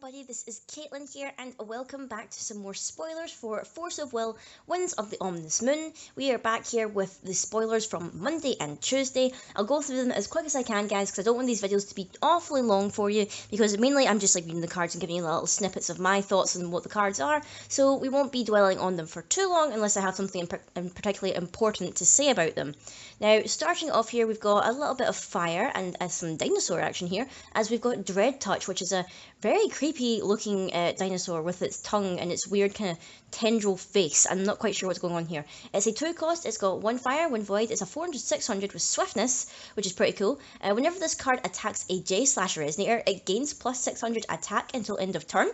everybody, this is Caitlin here, and welcome back to some more spoilers for Force of Will, Winds of the Ominous Moon. We are back here with the spoilers from Monday and Tuesday. I'll go through them as quick as I can, guys, because I don't want these videos to be awfully long for you, because mainly I'm just reading the cards and giving you little snippets of my thoughts on what the cards are, so we won't be dwelling on them for too long unless I have something particularly important to say about them. Now, starting off here, we've got a little bit of fire and some dinosaur action here, as we've got Dread Touch, which is a very creepy looking dinosaur with its tongue and its weird kind of tendril face. I'm not quite sure what's going on here. It's a 2 cost, it's got 1 fire, 1 void, it's a 400/600 with swiftness, which is pretty cool. Whenever this card attacks a J/Resonator, it gains plus 600 attack until end of turn.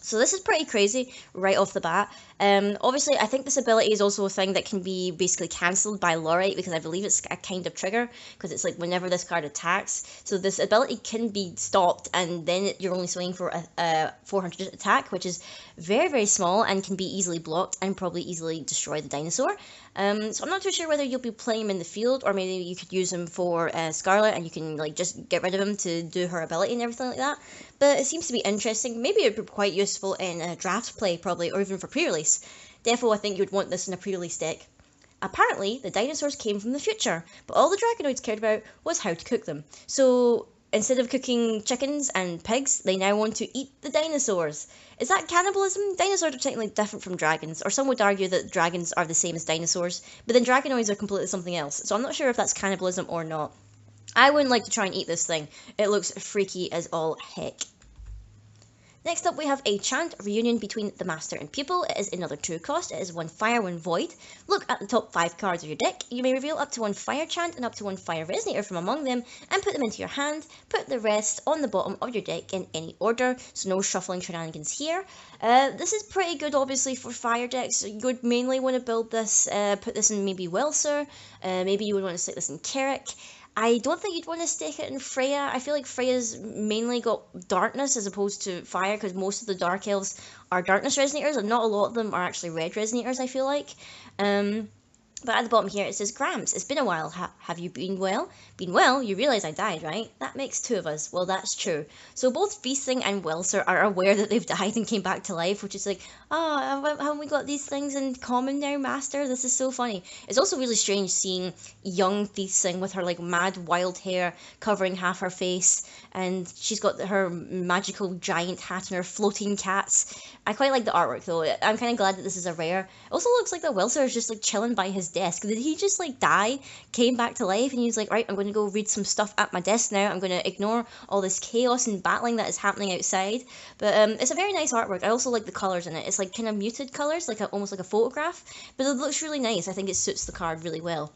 So this is pretty crazy right off the bat. Obviously, I think this ability is also a thing that can be basically cancelled by Lorite, because I believe it's a kind of trigger, because it's like whenever this card attacks. So this ability can be stopped, and then you're only swinging for a 400 attack, which is very, very small and can be easily blocked and probably easily destroy the dinosaur. So I'm not too sure whether you'll be playing him in the field, or maybe you could use him for Scarlet, and you can like just get rid of him to do her ability and everything like that. But it seems to be interesting. Maybe it would be quite useful in a draft play, probably, or even for pre-release. Therefore, I think you would want this in a pre-release deck. Apparently, the dinosaurs came from the future, but all the Dragonoids cared about was how to cook them. So instead of cooking chickens and pigs, they now want to eat the dinosaurs. Is that cannibalism? Dinosaurs are technically different from dragons, or some would argue that dragons are the same as dinosaurs, but then Dragonoids are completely something else, so I'm not sure if that's cannibalism or not. I wouldn't like to try and eat this thing. It looks freaky as all heck. Next up, we have a chant reunion between the master and pupil. It is another 2 cost. It is 1 fire, 1 void. Look at the top 5 cards of your deck. You may reveal up to 1 fire chant and up to 1 fire resonator from among them and put them into your hand. Put the rest on the bottom of your deck in any order, so no shuffling shenanigans here. This is pretty good, obviously, for fire decks. You would mainly want to build this, put this in maybe Welser. Maybe you would want to stick this in Carrick. I don't think you'd want to stick it in Freya. I feel like Freya's mainly got darkness as opposed to fire, because most of the Dark Elves are darkness resonators, and not a lot of them are actually red resonators, I feel like. But at the bottom here it says, Gramps, it's been a while. Have you been well? Been well? You realise I died, right? That makes 2 of us. Well, that's true. So both Feasting and Welser are aware that they've died and came back to life, which is like, haven't we got these things in common now, Master? This is so funny. It's also really strange seeing young Feasting with her like mad wild hair covering half her face, and she's got her magical giant hat and her floating cats. I quite like the artwork though. I'm kind of glad that this is a rare. It also looks like that Welser is just like chilling by his desk. Did he just like die, came back to life, and he was like, right, I'm going to go read some stuff at my desk now. I'm going to ignore all this chaos and battling that is happening outside. But it's a very nice artwork. I also like the colours in it. It's like kind of muted colours, like almost like a photograph, but it looks really nice. I think it suits the card really well.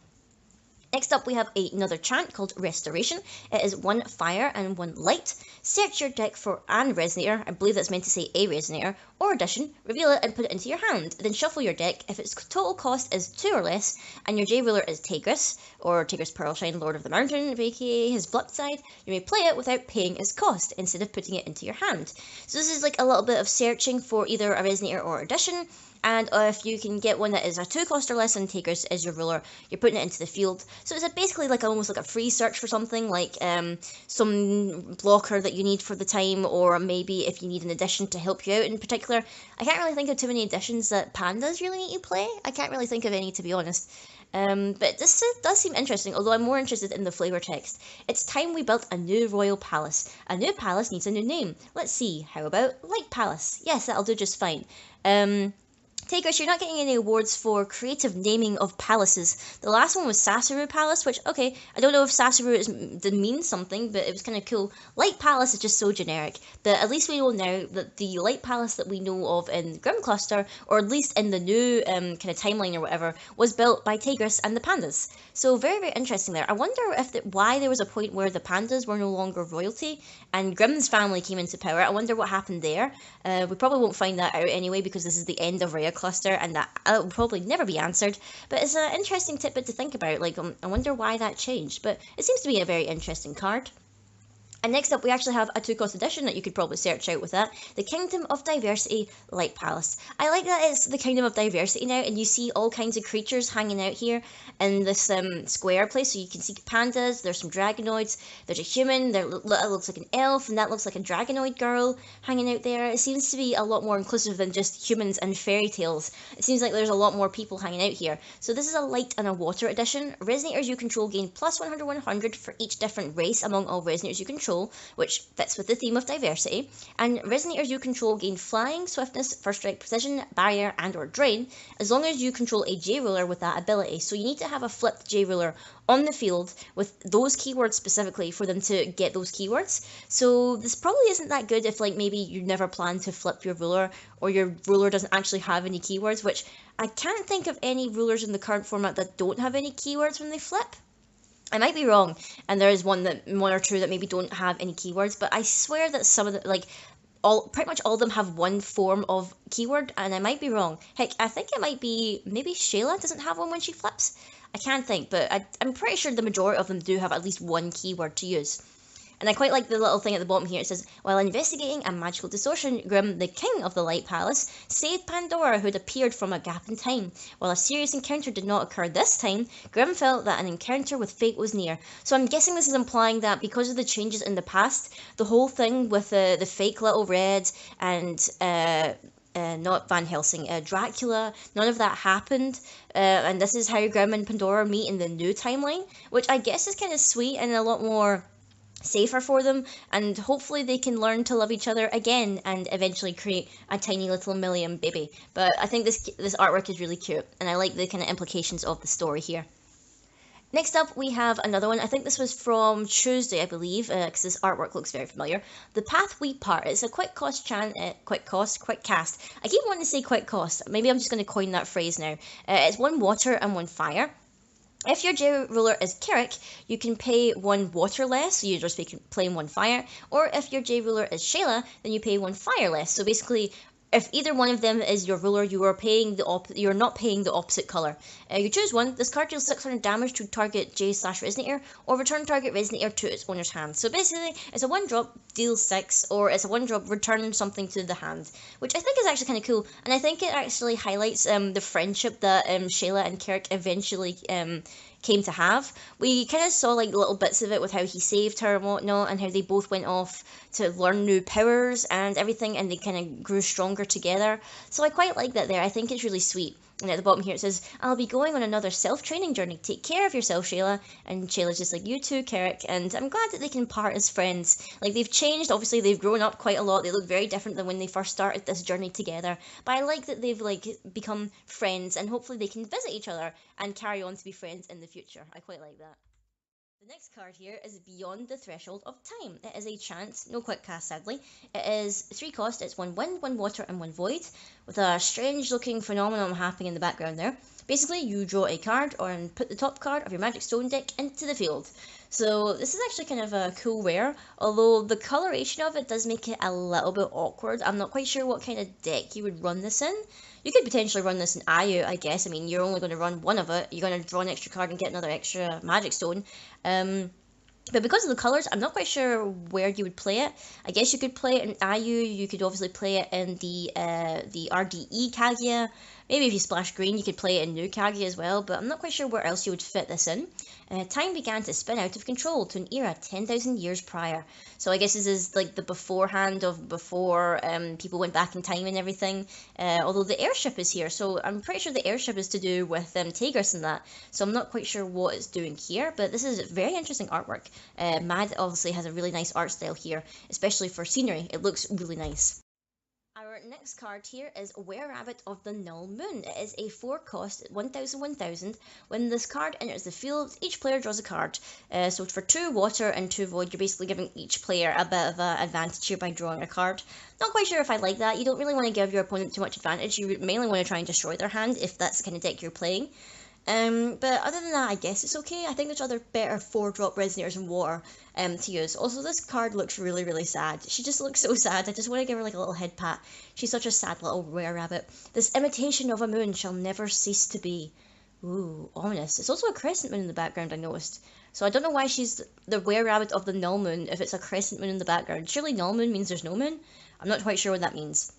Next up, we have another chant called Restoration. It is 1 fire and 1 light. Search your deck for an resonator, I believe that's meant to say a resonator, or addition, reveal it and put it into your hand. Then shuffle your deck. If its total cost is 2 or less, and your J-ruler is Tigris, or Tigris Pearlshine, Lord of the Mountain, aka his flip side, you may play it without paying its cost, instead of putting it into your hand. So this is like a little bit of searching for either a resonator or addition. And if you can get one that is a 2 cost or less and Tigris is your ruler, you're putting it into the field. So it's basically like almost like a free search for something, like some blocker that you need for the time, or maybe if you need an addition to help you out in particular. I can't really think of too many additions that pandas really need to play. I can't really think of any, to be honest. But this does seem interesting, although I'm more interested in the flavor text. It's time we built a new royal palace. A new palace needs a new name. Let's see, how about Light Palace? Yes, that'll do just fine. Tigris, you're not getting any awards for creative naming of palaces. The last one was Sasuru Palace, which, okay, I don't know if Sasuru means something, but it was kind of cool. Light Palace is just so generic, but at least we know now that the Light Palace that we know of in Grim Cluster, or at least in the new kind of timeline or whatever, was built by Tigris and the pandas. So very, very interesting there. I wonder if why there was a point where the pandas were no longer royalty, and Grimm's family came into power. I wonder what happened there. We probably won't find that out anyway, because this is the end of Rhea Cluster, and that will probably never be answered. But it's an interesting tidbit to think about. Like, I wonder why that changed. But it seems to be a very interesting card. And next up, we actually have a 2-cost edition that you could probably search out with that. The Kingdom of Diversity Light Palace. I like that it's the Kingdom of Diversity now, and you see all kinds of creatures hanging out here in this square place. So you can see pandas, there's some dragonoids, there's a human, that looks like an elf, and that looks like a dragonoid girl hanging out there. It seems to be a lot more inclusive than just humans and fairy tales. It seems like there's a lot more people hanging out here. So this is a light and a water edition. Resonators you control gain plus 100 for each different race among all resonators you control, which fits with the theme of diversity. And resonators you control gain flying, swiftness, first strike, precision, barrier, and or drain, as long as you control a J-ruler with that ability. So you need to have a flipped J-ruler on the field with those keywords specifically for them to get those keywords. So this probably isn't that good if like maybe you never plan to flip your ruler, or your ruler doesn't actually have any keywords, which I can't think of any rulers in the current format that don't have any keywords when they flip. I might be wrong, and there is one or two that maybe don't have any keywords, but I swear that some of the, like, pretty much all of them have one form of keyword, and I might be wrong. Heck, I think it might be, maybe Shayla doesn't have one when she flips? I can't think, but I'm pretty sure the majority of them do have at least one keyword to use. And I quite like the little thing at the bottom here. It says, while investigating a magical distortion, Grimm, the king of the Light Palace, saved Pandora, who had appeared from a gap in time. While a serious encounter did not occur this time, Grimm felt that an encounter with fate was near. So I'm guessing this is implying that because of the changes in the past, the whole thing with the fake Little Red and not Van Helsing, Dracula, none of that happened, and this is how Grimm and Pandora meet in the new timeline, which I guess is kind of sweet and a lot more safer for them, and hopefully they can learn to love each other again and eventually create a tiny little Milliam baby. But I think this artwork is really cute, and I like the kind of implications of the story here. Next up, we have another one. I think this was from Tuesday, I believe, because this artwork looks very familiar. The Path We Part. It's a quick cast. I keep wanting to say quick cost. Maybe I'm just going to coin that phrase now. It's 1 water and 1 fire. If your J-ruler is Carrick, you can pay 1 water less, so you're just playing 1 fire. Or if your J-ruler is Shayla, then you pay 1 fire less. So basically, if either one of them is your ruler, you are paying you're not paying the opposite colour. You choose one. This card deals 600 damage to target J/Resonator, or return target Resonator to its owner's hand. So basically, it's a 1-drop, deal 6, or it's a 1-drop, return something to the hand, which I think is actually kind of cool. And I think it actually highlights the friendship that Shayla and Kirk eventually came to have. We kind of saw like little bits of it with how he saved her and whatnot, and how they both went off to learn new powers and everything, and they kind of grew stronger together. So I quite like that there. I think it's really sweet. And at the bottom here it says, I'll be going on another self-training journey. Take care of yourself, Shayla. And Shayla's just like, you too, Carrick. And I'm glad that they can part as friends. Like, they've changed. Obviously, they've grown up quite a lot. They look very different than when they first started this journey together. But I like that they've, like, become friends. And hopefully they can visit each other and carry on to be friends in the future. I quite like that. The next card here is Beyond the Threshold of Time. It is a chance, no quick cast sadly. It is 3 cost, it's 1 wind, 1 water and 1 void, with a strange looking phenomenon happening in the background there. Basically, you draw a card and put the top card of your Magic Stone deck into the field. So this is actually kind of a cool rare, although the coloration of it does make it a little bit awkward. I'm not quite sure what kind of deck you would run this in. You could potentially run this in Ayu, I guess. I mean, you're only going to run one of it. You're going to draw an extra card and get another extra Magic Stone. But because of the colours, I'm not quite sure where you would play it. I guess you could play it in Ayu. You could obviously play it in the RDE Kaguya. Maybe if you splash green, you could play it in New Kaguya as well. But I'm not quite sure where else you would fit this in. Time began to spin out of control to an era 10,000 years prior. So I guess this is like the beforehand of before people went back in time and everything. Although the airship is here, so I'm pretty sure the airship is to do with Tigris and that. So I'm not quite sure what it's doing here, but this is very interesting artwork. Mad obviously has a really nice art style here, especially for scenery. It looks really nice. Our next card here is Were-Rabbit of the Null Moon. It is a 4 cost, 1000. When this card enters the field, each player draws a card. So for 2 water and 2 void, you're basically giving each player a bit of an advantage here by drawing a card. Not quite sure if I like that. You don't really want to give your opponent too much advantage. You mainly want to try and destroy their hand if that's the kind of deck you're playing. But other than that, I guess it's okay. I think there's other better 4-drop resonators in water to use. Also, this card looks really, really sad. She just looks so sad. I just want to give her like a little head pat. She's such a sad little were-rabbit. This imitation of a moon shall never cease to be. Ooh, ominous. It's also a crescent moon in the background, I noticed. So I don't know why she's the were-rabbit of the null moon if it's a crescent moon in the background. Surely null moon means there's no moon? I'm not quite sure what that means.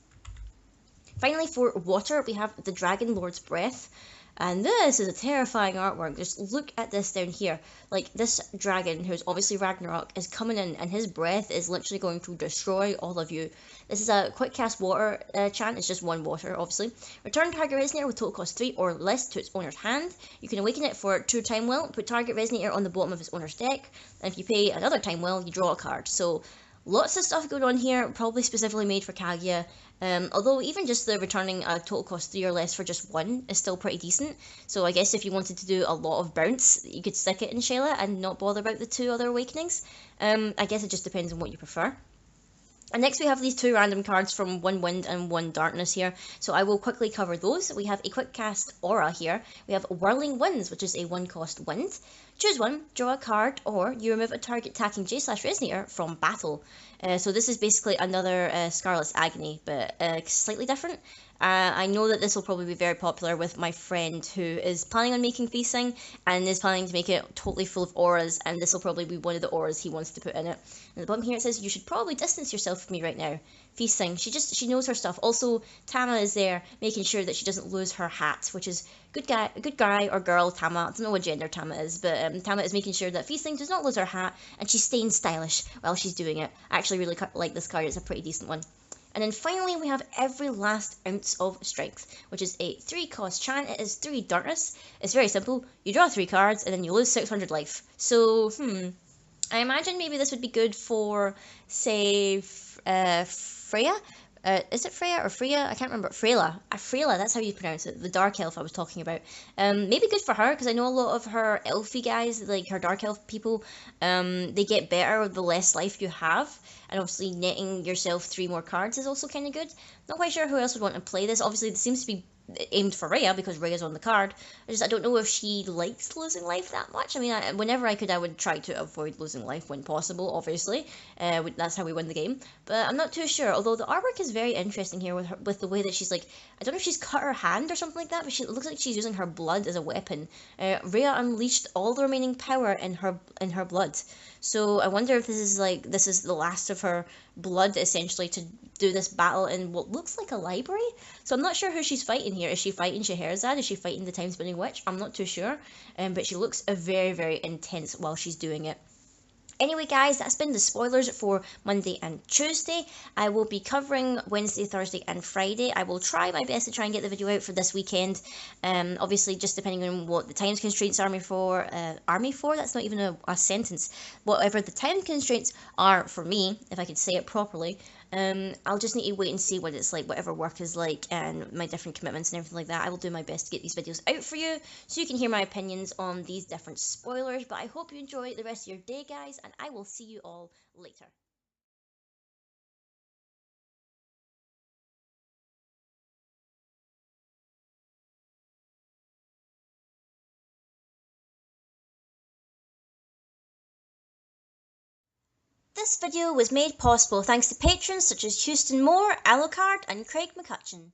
Finally, for water, we have the Dragon Lord's Breath. And this is a terrifying artwork. Just look at this down here. Like, this dragon, who's obviously Ragnarok, is coming in, and his breath is literally going to destroy all of you. This is a quick cast water chant. It's just one water, obviously. Return target resonator with total cost 3 or less to its owner's hand. You can awaken it for 2 time well. Put target resonator on the bottom of its owner's deck. And if you pay another time well, you draw a card. So, lots of stuff going on here, probably specifically made for Kaguya. Although even just the returning a total cost 3 or less for just 1 is still pretty decent. So I guess if you wanted to do a lot of bounce, you could stick it in Shayla and not bother about the 2 other awakenings. I guess it just depends on what you prefer. And next we have these 2 random cards from 1 Wind and 1 Darkness here, so I will quickly cover those. We have a quick cast Aura here. We have Whirling Winds, which is a 1 cost wind. Choose one, draw a card, or you remove a target attacking J/Resonator from battle. So this is basically another Scarlet's Agony, but slightly different. I know that this will probably be very popular with my friend who is planning on making Feasting and is planning to make it totally full of auras, and this will probably be one of the auras he wants to put in it. And at the bottom here it says, you should probably distance yourself from me right now. Feasting, she knows her stuff. Also, Tama is there making sure that she doesn't lose her hat, which is good guy or girl Tama. I don't know what gender Tama is, but Tama is making sure that Feasting does not lose her hat, and she's staying stylish while she's doing it. I actually really like this card. It's a pretty decent one. And then finally we have Every Last Ounce of Strength, which is a 3 cost chant. It is 3 darkness. It's very simple. You draw 3 cards and then you lose 600 life. So, I imagine maybe this would be good for, say, Freya? Is it Freya or Freya? I can't remember. Freyla. Freyla, that's how you pronounce it. The Dark Elf I was talking about. Maybe good for her, because I know a lot of her elfy guys, like her Dark Elf people, they get better the less life you have. And obviously netting yourself 3 more cards is also kind of good. Not quite sure who else would want to play this. Obviously, this seems to be aimed for Rhea because Rhea's on the card. I don't know if she likes losing life that much. I mean, whenever I could, I would try to avoid losing life when possible, obviously. That's how we win the game. But I'm not too sure, although the artwork is very interesting here with the way that she's like, I don't know if she's cut her hand or something like that, but it looks like she's using her blood as a weapon. Rhea unleashed all the remaining power in her blood. So I wonder if this is the last of her blood, essentially, to do this battle in what looks like a library. So I'm not sure who she's fighting here. Is she fighting Scheherazade? Is she fighting the Time Spinning Witch? I'm not too sure. But she looks very, very intense while she's doing it. Anyway, guys, that's been the spoilers for Monday and Tuesday. I will be covering Wednesday, Thursday, and Friday. I will try my best to try and get the video out for this weekend. Obviously, just depending on what the time constraints are for. That's not even a sentence. Whatever the time constraints are for me, if I could say it properly. I'll just need to wait and see what it's like, whatever work is like, and my different commitments and everything like that. I will do my best to get these videos out for you, so you can hear my opinions on these different spoilers. But I hope you enjoy the rest of your day, guys, and I will see you all later. This video was made possible thanks to patrons such as Houston Moore, Alucard, and Craig McCutcheon.